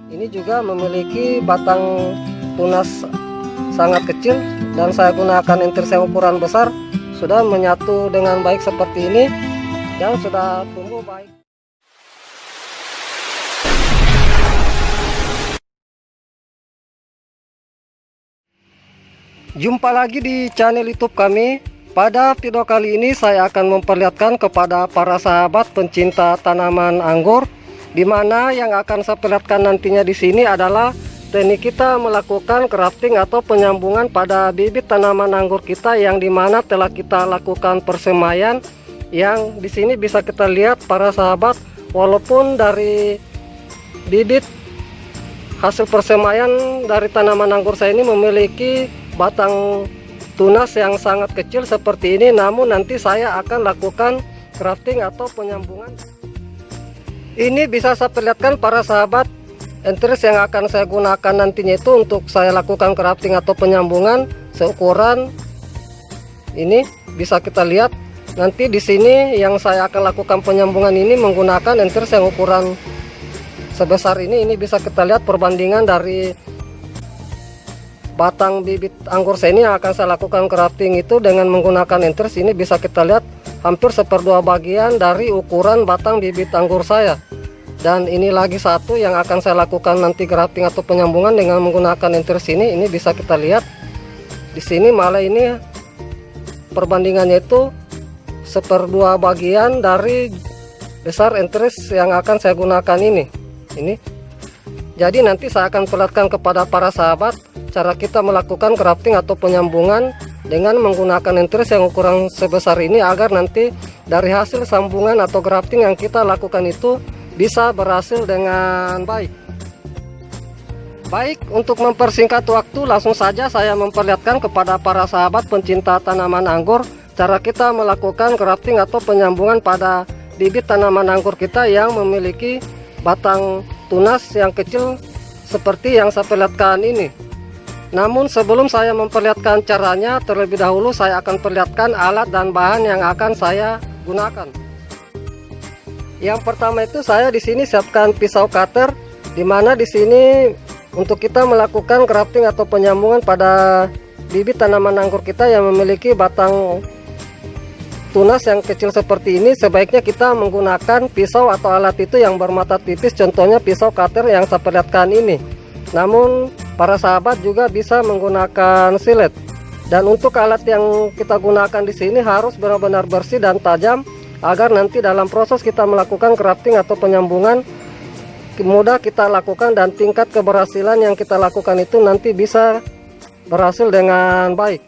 Ini juga memiliki batang tunas sangat kecil dan saya gunakan enteris yang ukuran besar, sudah menyatu dengan baik seperti ini dan sudah tumbuh baik. Jumpa lagi di channel YouTube kami. Pada video kali ini saya akan memperlihatkan kepada para sahabat pencinta tanaman anggur, di mana yang akan saya perlihatkan nantinya di sini adalah teknik kita melakukan grafting atau penyambungan pada bibit tanaman anggur kita, yang dimana telah kita lakukan persemaian. Yang di sini bisa kita lihat para sahabat, walaupun dari bibit hasil persemaian dari tanaman anggur saya ini memiliki batang tunas yang sangat kecil seperti ini, namun nanti saya akan lakukan grafting atau penyambungan. Ini bisa saya perlihatkan para sahabat, enteris yang akan saya gunakan nantinya itu untuk saya lakukan grafting atau penyambungan seukuran ini. Bisa kita lihat nanti di sini yang saya akan lakukan penyambungan ini menggunakan enteris yang ukuran sebesar ini. Ini bisa kita lihat perbandingan dari batang bibit anggur saya ini yang akan saya lakukan grafting itu dengan menggunakan enteris. Ini bisa kita lihat hampir 1/2 bagian dari ukuran batang bibit anggur saya. Dan ini lagi satu yang akan saya lakukan nanti grafting atau penyambungan dengan menggunakan enteris ini. Ini bisa kita lihat di sini malah ini perbandingannya itu 1/2 bagian dari besar enteris yang akan saya gunakan ini. Jadi nanti saya akan perlihatkan kepada para sahabat cara kita melakukan grafting atau penyambungan dengan menggunakan enteris yang ukuran sebesar ini, agar nanti dari hasil sambungan atau grafting yang kita lakukan itu bisa berhasil dengan baik. Baik, untuk mempersingkat waktu, langsung saja saya memperlihatkan kepada para sahabat pencinta tanaman anggur cara kita melakukan grafting atau penyambungan pada bibit tanaman anggur kita yang memiliki batang tunas yang kecil seperti yang saya perlihatkan ini. Namun sebelum saya memperlihatkan caranya, terlebih dahulu saya akan perlihatkan alat dan bahan yang akan saya gunakan. Yang pertama itu saya di sini siapkan pisau cutter, di mana di sini untuk kita melakukan grafting atau penyambungan pada bibit tanaman anggur kita yang memiliki batang tunas yang kecil seperti ini, sebaiknya kita menggunakan pisau atau alat itu yang bermata tipis, contohnya pisau cutter yang saya perlihatkan ini. Namun para sahabat juga bisa menggunakan silet. Dan untuk alat yang kita gunakan di sini harus benar-benar bersih dan tajam, agar nanti dalam proses kita melakukan grafting atau penyambungan mudah kita lakukan dan tingkat keberhasilan yang kita lakukan itu nanti bisa berhasil dengan baik.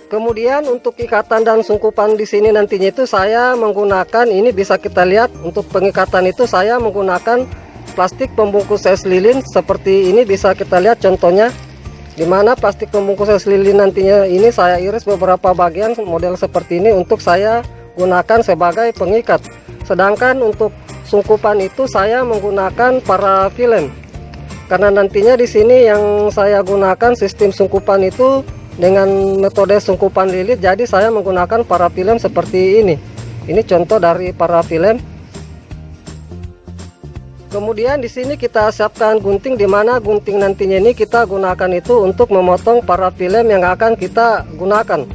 Kemudian untuk ikatan dan sungkupan di sini nantinya itu saya menggunakan, ini bisa kita lihat untuk pengikatan itu saya menggunakan plastik pembungkus es lilin seperti ini. Bisa kita lihat contohnya, dimana plastik pembungkus es lilin nantinya ini saya iris beberapa bagian model seperti ini untuk saya gunakan sebagai pengikat. Sedangkan untuk sungkupan itu saya menggunakan parafilm, karena nantinya di sini yang saya gunakan sistem sungkupan itu dengan metode sungkupan lilit, jadi saya menggunakan parafilm seperti ini. Ini contoh dari parafilm. Kemudian di sini kita siapkan gunting, di mana gunting nantinya ini kita gunakan itu untuk memotong parafilm yang akan kita gunakan.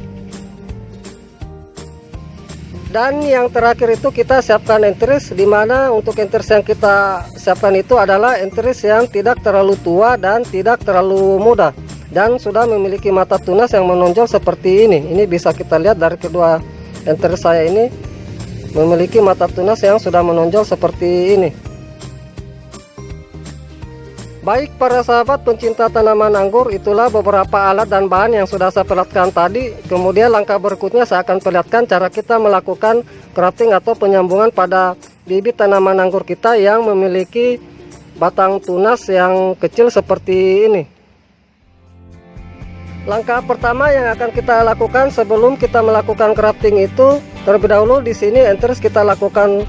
Dan yang terakhir itu kita siapkan enteris, di mana untuk enteris yang kita siapkan itu adalah enteris yang tidak terlalu tua dan tidak terlalu muda, dan sudah memiliki mata tunas yang menonjol seperti ini. Ini bisa kita lihat dari kedua enteris saya ini memiliki mata tunas yang sudah menonjol seperti ini. Baik para sahabat pencinta tanaman anggur, itulah beberapa alat dan bahan yang sudah saya perlihatkan tadi. Kemudian langkah berikutnya saya akan perlihatkan cara kita melakukan grafting atau penyambungan pada bibit tanaman anggur kita yang memiliki batang tunas yang kecil seperti ini. Langkah pertama yang akan kita lakukan sebelum kita melakukan grafting itu, terlebih dahulu di sini enteris kita lakukan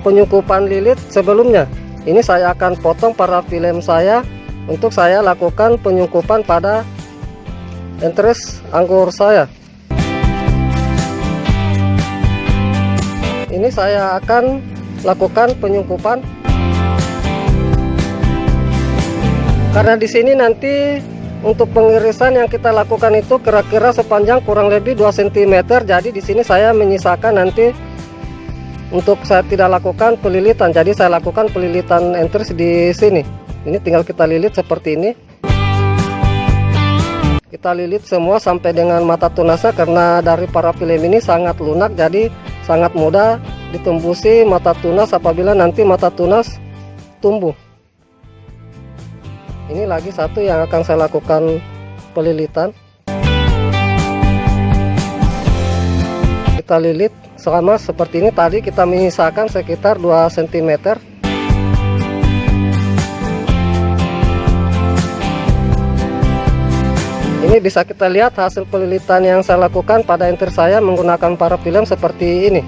penyungkupan lilit sebelumnya. Ini saya akan potong parafilm saya untuk saya lakukan penyungkupan pada enteris anggur saya. Ini saya akan lakukan penyungkupan. Karena di sini nanti untuk pengirisan yang kita lakukan itu kira-kira sepanjang kurang lebih 2 cm. Jadi di sini saya menyisakan nanti untuk saya tidak lakukan pelilitan. Jadi saya lakukan pelilitan entris di sini. Ini tinggal kita lilit seperti ini. Kita lilit semua sampai dengan mata tunasnya, karena dari parafilm ini sangat lunak, jadi sangat mudah ditembusi mata tunas apabila nanti mata tunas tumbuh. Ini lagi satu yang akan saya lakukan pelilitan. Kita lilit sama seperti ini. Tadi kita menyisakan sekitar 2 cm. Ini bisa kita lihat hasil pelilitan yang saya lakukan pada enter saya menggunakan parafilm seperti ini.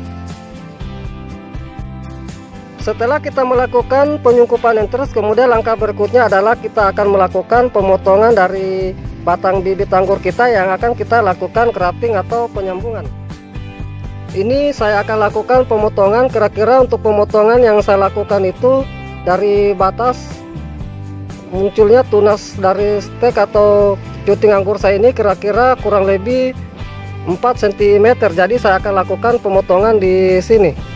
Setelah kita melakukan penyungkupan entres, kemudian langkah berikutnya adalah kita akan melakukan pemotongan dari batang bibit anggur kita yang akan kita lakukan grafting atau penyambungan. Ini saya akan lakukan pemotongan, kira-kira untuk pemotongan yang saya lakukan itu dari batas munculnya tunas dari stek atau cuting anggur saya ini kira-kira kurang lebih 4 cm. Jadi saya akan lakukan pemotongan di sini.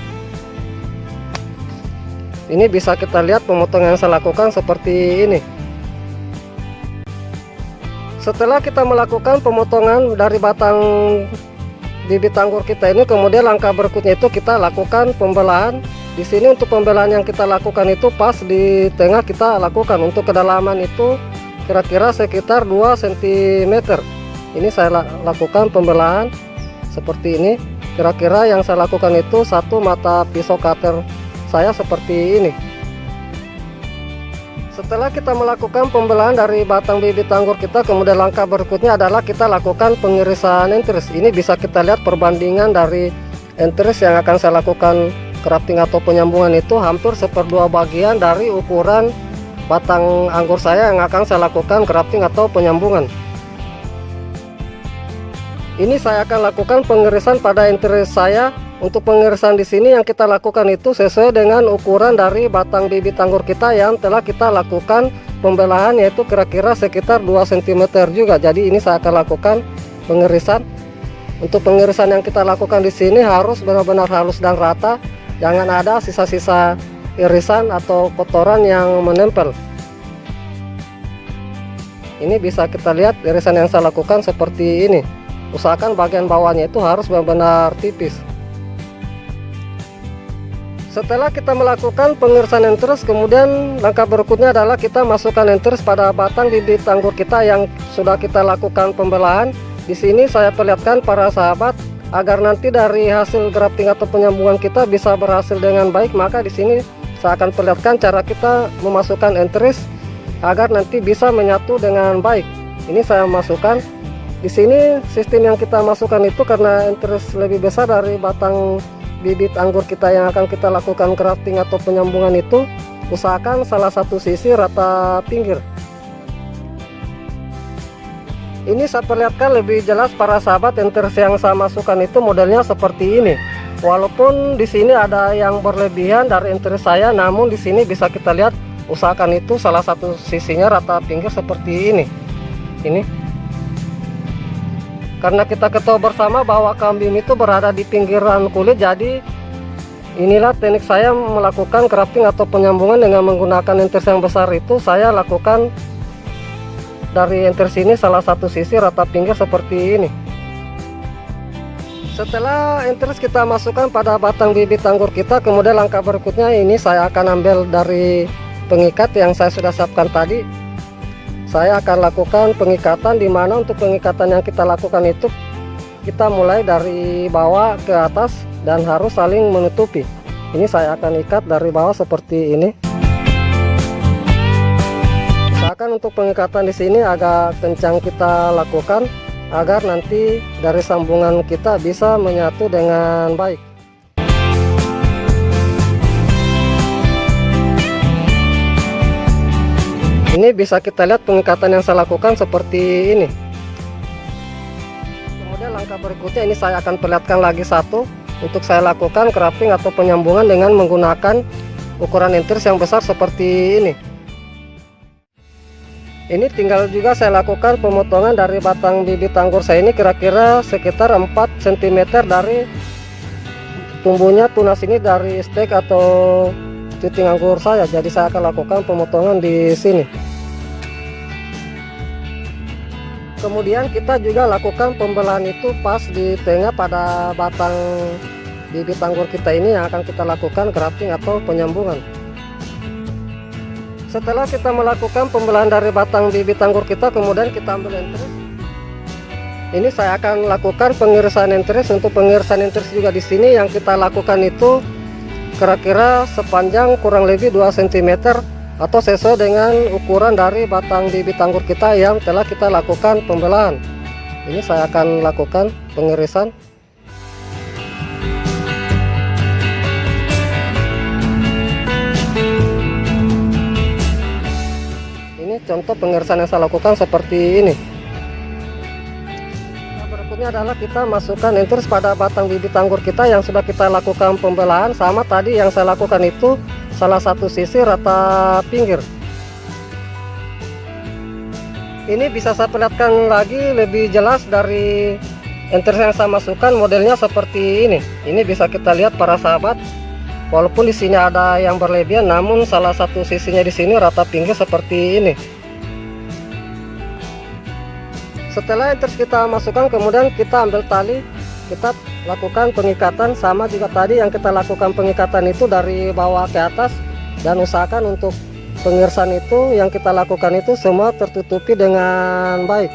Ini bisa kita lihat pemotongan yang saya lakukan seperti ini. Setelah kita melakukan pemotongan dari batang bibit anggur kita ini, kemudian langkah berikutnya itu kita lakukan pembelahan. Di sini untuk pembelahan yang kita lakukan itu pas di tengah kita lakukan. Untuk kedalaman itu kira-kira sekitar 2 cm. Ini saya lakukan pembelahan seperti ini. Kira-kira yang saya lakukan itu satu mata pisau cutter saya seperti ini. Setelah kita melakukan pembelahan dari batang bibit anggur kita, kemudian langkah berikutnya adalah kita lakukan pengirisan entris. Ini bisa kita lihat perbandingan dari entris yang akan saya lakukan grafting atau penyambungan itu hampir 1/2 bagian dari ukuran batang anggur saya yang akan saya lakukan grafting atau penyambungan. Ini saya akan lakukan pengirisan pada entris saya. Untuk pengirisan di sini yang kita lakukan itu sesuai dengan ukuran dari batang bibit anggur kita yang telah kita lakukan pembelahan, yaitu kira-kira sekitar 2 cm juga. Jadi ini saya akan lakukan pengirisan. Untuk pengirisan yang kita lakukan di sini harus benar-benar halus dan rata, jangan ada sisa-sisa irisan atau kotoran yang menempel. Ini bisa kita lihat irisan yang saya lakukan seperti ini. Usahakan bagian bawahnya itu harus benar-benar tipis. Setelah kita melakukan pengirisan entris, kemudian langkah berikutnya adalah kita masukkan entris pada batang bibit anggur kita yang sudah kita lakukan pembelahan. Di sini saya perlihatkan para sahabat agar nanti dari hasil grafting atau penyambungan kita bisa berhasil dengan baik, maka di sini saya akan perlihatkan cara kita memasukkan entris agar nanti bisa menyatu dengan baik. Ini saya masukkan. Di sini sistem yang kita masukkan itu karena entris lebih besar dari batang bibit anggur kita yang akan kita lakukan grafting atau penyambungan itu, usahakan salah satu sisi rata pinggir. Ini saya perlihatkan lebih jelas para sahabat, entris yang saya masukkan itu modelnya seperti ini. Walaupun di sini ada yang berlebihan dari entris saya, namun di sini bisa kita lihat usahakan itu salah satu sisinya rata pinggir seperti ini. Karena kita ketahui bersama bahwa kambing itu berada di pinggiran kulit, jadi inilah teknik saya melakukan grafting atau penyambungan dengan menggunakan entris yang besar itu. Saya lakukan dari entris ini salah satu sisi rata pinggir seperti ini. Setelah entris kita masukkan pada batang bibit anggur kita, kemudian langkah berikutnya ini saya akan ambil dari pengikat yang saya sudah siapkan tadi. Saya akan lakukan pengikatan, di mana untuk pengikatan yang kita lakukan itu kita mulai dari bawah ke atas dan harus saling menutupi. Ini saya akan ikat dari bawah seperti ini. Usahakan untuk pengikatan di sini agak kencang kita lakukan agar nanti dari sambungan kita bisa menyatu dengan baik. Ini bisa kita lihat pengikatan yang saya lakukan seperti ini. Kemudian langkah berikutnya ini saya akan perlihatkan lagi satu. Untuk saya lakukan grafting atau penyambungan dengan menggunakan ukuran entris yang besar seperti ini. Ini tinggal juga saya lakukan pemotongan dari batang bibit anggur saya ini kira-kira sekitar 4 cm dari tumbuhnya tunas ini dari stek atau cuting anggur saya. Jadi saya akan lakukan pemotongan di sini. Kemudian kita juga lakukan pembelahan itu pas di tengah pada batang bibit anggur kita ini yang akan kita lakukan grafting atau penyambungan. Setelah kita melakukan pembelahan dari batang bibit anggur kita, kemudian kita ambil enteris. Ini saya akan lakukan pengirisan enteris. Untuk pengirisan enteris juga di sini yang kita lakukan itu kira-kira sepanjang kurang lebih 2 cm atau sesuai dengan ukuran dari batang bibit anggur kita yang telah kita lakukan pembelahan. Ini saya akan lakukan pengirisan. Contoh pengirisan yang saya lakukan seperti ini. Nah, berikutnya adalah kita masukkan enteris pada batang bibit anggur kita yang sudah kita lakukan pembelahan. Sama tadi yang saya lakukan itu salah satu sisi rata pinggir. Ini bisa saya perlihatkan lagi lebih jelas dari enteris yang saya masukkan, modelnya seperti ini. Ini bisa kita lihat para sahabat. Walaupun di sini ada yang berlebihan, namun salah satu sisinya di sini rata pinggir seperti ini. Setelah enteris kita masukkan, kemudian kita ambil tali, kita lakukan pengikatan. Sama juga tadi yang kita lakukan pengikatan itu dari bawah ke atas, dan usahakan untuk pengirisan itu yang kita lakukan itu semua tertutupi dengan baik.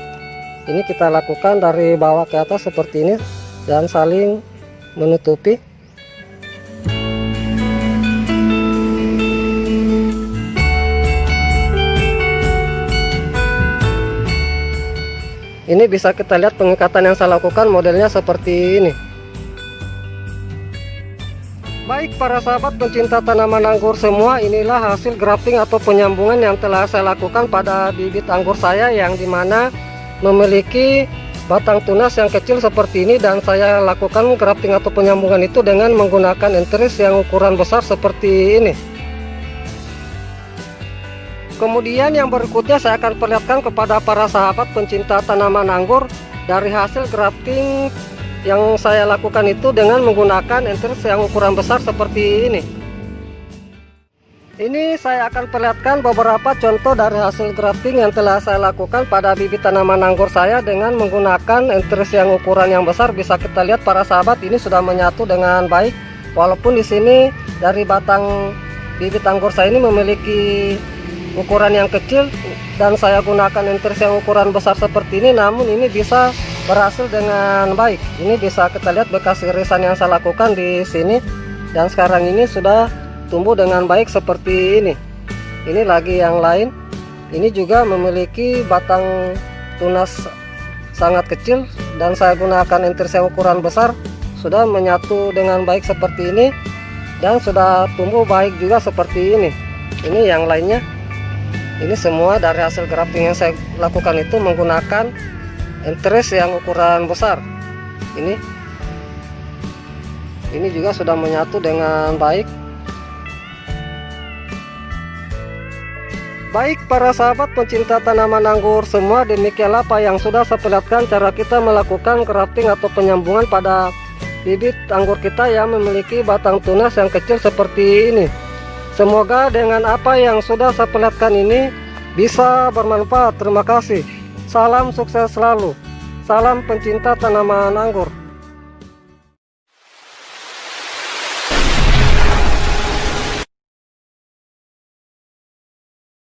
Ini kita lakukan dari bawah ke atas seperti ini dan saling menutupi. Ini bisa kita lihat pengikatan yang saya lakukan modelnya seperti ini. Baik para sahabat pencinta tanaman anggur semua, inilah hasil grafting atau penyambungan yang telah saya lakukan pada bibit anggur saya yang dimana memiliki batang tunas yang kecil seperti ini, dan saya lakukan grafting atau penyambungan itu dengan menggunakan enteris yang ukuran besar seperti ini. Kemudian yang berikutnya saya akan perlihatkan kepada para sahabat pencinta tanaman anggur dari hasil grafting yang saya lakukan itu dengan menggunakan enteris yang ukuran besar seperti ini. Ini saya akan perlihatkan beberapa contoh dari hasil grafting yang telah saya lakukan pada bibit tanaman anggur saya dengan menggunakan enteris yang ukuran yang besar. Bisa kita lihat para sahabat, ini sudah menyatu dengan baik. Walaupun di sini dari batang bibit anggur saya ini memiliki ukuran yang kecil dan saya gunakan enteris yang ukuran besar seperti ini, namun ini bisa berhasil dengan baik. Ini bisa kita lihat bekas irisan yang saya lakukan di sini, dan sekarang ini sudah tumbuh dengan baik seperti ini. Ini lagi yang lain, ini juga memiliki batang tunas sangat kecil dan saya gunakan enteris yang ukuran besar, sudah menyatu dengan baik seperti ini dan sudah tumbuh baik juga seperti ini. Ini yang lainnya. Ini semua dari hasil grafting yang saya lakukan itu menggunakan enteris yang ukuran besar. Ini juga sudah menyatu dengan baik. Baik para sahabat pencinta tanaman anggur semua, demikianlah apa yang sudah saya perlihatkan cara kita melakukan grafting atau penyambungan pada bibit anggur kita yang memiliki batang tunas yang kecil seperti ini. Semoga dengan apa yang sudah saya perlihatkan ini bisa bermanfaat. Terima kasih. Salam sukses selalu. Salam pencinta tanaman anggur.